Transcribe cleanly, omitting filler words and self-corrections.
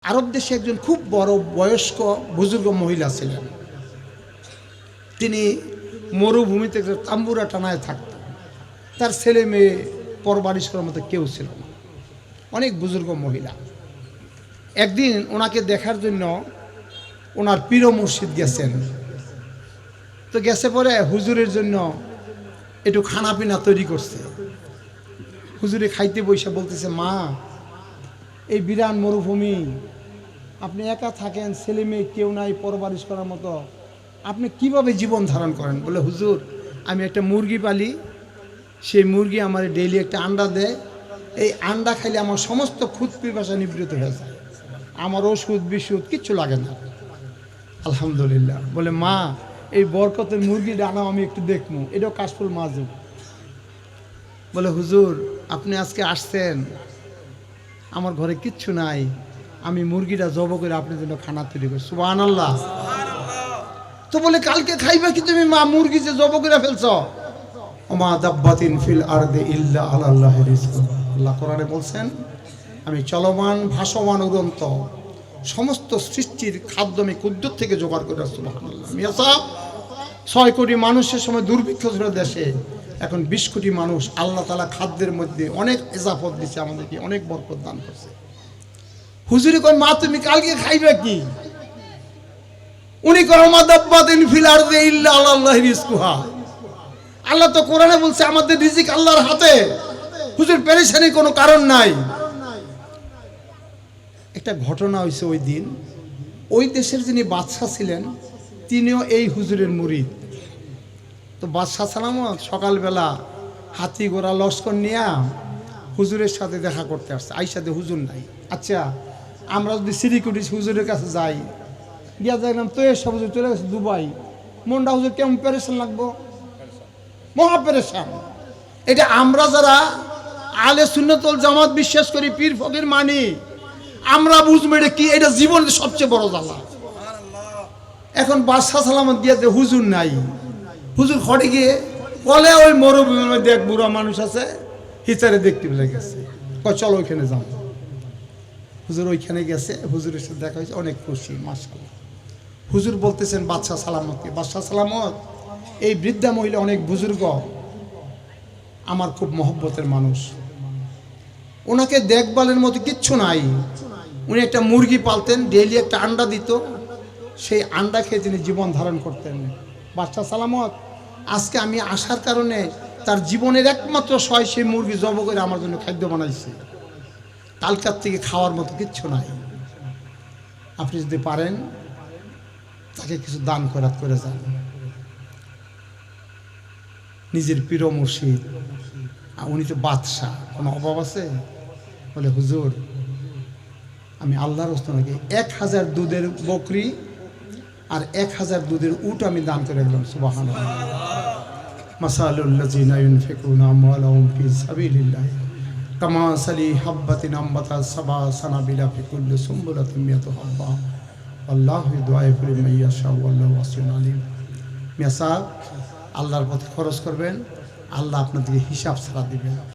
আরব দেশে একজন খুব বড় বয়স্ক বুজুর্গ মহিলা ছিলেন। তিনি মরুভূমিতে তাম্বুরা টানায় থাকতেন। তার ছেলে মেয়ে পরবারিশ করার মতো কেউ ছিল না, অনেক বুজুর্গ মহিলা। একদিন ওনাকে দেখার জন্য ওনার পীর মুর্শিদ গেছেন। তো গেছে পরে হুজুরের জন্য একটু খানা পিনা তৈরি করছে। হুজুরে খাইতে বসে বলতেছে, মা, এই বিরান মরুভূমি, আপনি একা থাকেন, ছেলে মেয়ে কেউ নাই পরবারিশ করার মতো, আপনি কিভাবে জীবন ধারণ করেন? বলে, হুজুর, আমি একটা মুরগি পালি, সেই মুরগি আমার ডেইলি একটা আন্ডা দেয়, এই আন্ডা খাইলে আমার সমস্ত খুদ পিপাসা নিবৃত হয়ে যায়, আমার ওষুধ বিশুধ কিচ্ছু লাগে না। আলহামদুলিল্লাহ। বলে, মা, এই বরকতের মুরগি ডানা আমি একটু দেখবো, এটাও কাশফুল মাজু। বলে, হুজুর, আপনি আজকে আসছেন, আমার ঘরে কিচ্ছু নাই, আমি মুরগিটা জব করে আপনার জন্য খানা তৈরি করি। সুবহানাল্লাহ। তো বলে, কালকে খাইবে কি তুমি? মা, মুরগি যে জব করে ফেলছ। ওমা দাব্বাতিন ফিল আরদি ইল্লা আলাল্লাহি রিজকুহা। আল্লাহ কোরআনে বলছেন, আমি চলমান ভাসমান উড়ন্ত সমস্ত সৃষ্টির খাদ্য আমি কুদ্দুর থেকে জোগাড় করে। সুবহানাল্লাহ। মিয়া সাহেব, 6 কোটি মানুষের সময় দুর্ভিক্ষ ছিল দেশে, এখন 20 কোটি মানুষ। আল্লাহ তাআলা খাদ্যের মধ্যে অনেক ইজাফত দিচ্ছে, আমাদেরকে অনেক বরকত দান করছে। হুজুরি কয়, মা, তুমি কালকে খাইবে কি? উনি কয়, ওমা দাব্বাতিন ফিল আরদি ইল্লা আলাল্লাহি রিজকুহা। আল্লাহ তো কোরআনে বলছে আমাদের রিজিক আল্লাহর হাতে, হুজুর পেরেশানির কোনো কারণ নাই। একটা ঘটনা হয়েছে ওই দিন, ওই দেশের যিনি বাদশাহ ছিলেন তিনিও এই হুজুরের মুরিদ। তো বাদশাহ সালামত সকালবেলা হাতি ঘোড়া লস্কর নিয়ে হুজুরের সাথে দেখা করতে আসছে। আইসাতে হুজুর নাই। আচ্ছা, আমরা যদি সিরিকুটি হুজুরের কাছে যাই, গিয়া দেখলাম তো এসব হুজুর চলে গেছে দুবাই, মনটা হুজুর কেমন পেরেশান লাগবো, মহা পেরেশান। এটা আমরা যারা আলে সুন্নাত ওয়াল জামাত বিশ্বাস করি, পীর ফকির মানি, আমরা বুঝবো এটা কি, এটা জীবনের সবচেয়ে বড় জ্বালা। এখন বাদশাহ সালামত গিয়াতে হুজুর নাই। হুজুর খড়ে গিয়ে বলে, ওই মরুভূমির মধ্যে এক বুড়া মানুষ আছে, হিচারে দেখতে পেলে গেছে, চলো ওইখানে যাও। হুজুর ওইখানে গেছে, হুজুরের সাথে দেখা হয়েছে, অনেক খুশি, মাশাআল্লাহ। হুজুর বলতেছেন বাদশাহ সালামতকে, বাদশাহ সালামত, এই বৃদ্ধা মহিলা অনেক বুজুর্গ, আমার খুব মহব্বতের মানুষ, ওনাকে দেখভালের মতো কিচ্ছু নাই। উনি একটা মুরগি পালতেন, ডেইলি একটা আন্ডা দিত, সেই আন্ডা খেয়ে তিনি জীবন ধারণ করতেন। বাদশাহ সালামত, আজকে আমি আসার কারণে তার জীবনের একমাত্র সয় সেই মুরগি জব করে আমার জন্য খাদ্য বানাইছে, কালকার থেকে খাওয়ার মতো কিচ্ছু নাই। আপনি যদি পারেন তাকে কিছু দান খয়রাত করে যান। নিজের পীর মুর্শিদ, উনি তো বাদশাহ, কোনো অভাব আছে? বলে, হুজুর, আমি আল্লাহর রাস্তায় 1000 দুধের বকরি আর 1000 দুধের উট আমি দান করে গেলাম। সুবহানাল্লাহ। মাসালুল্লাযিনা ইউনফিকুনা আমওয়ালাহুম ফি সাবিলিল্লাহ কামাসালি হাববাতিন আমবাতাস সাবা সানাবিলা ফি কুল্লি সুমবুলাতিন মিয়াতু হাব্বা আল্লাহু দুআইফু লিমান ইয়াশা ওয়াল্লাহু ওয়াসিউন আলিম। মিয়া সাহেব, আল্লাহর পথে খরচ করবেন, আল্লাহ আপনাদেরকে হিসাব ছাড়া দিবেন।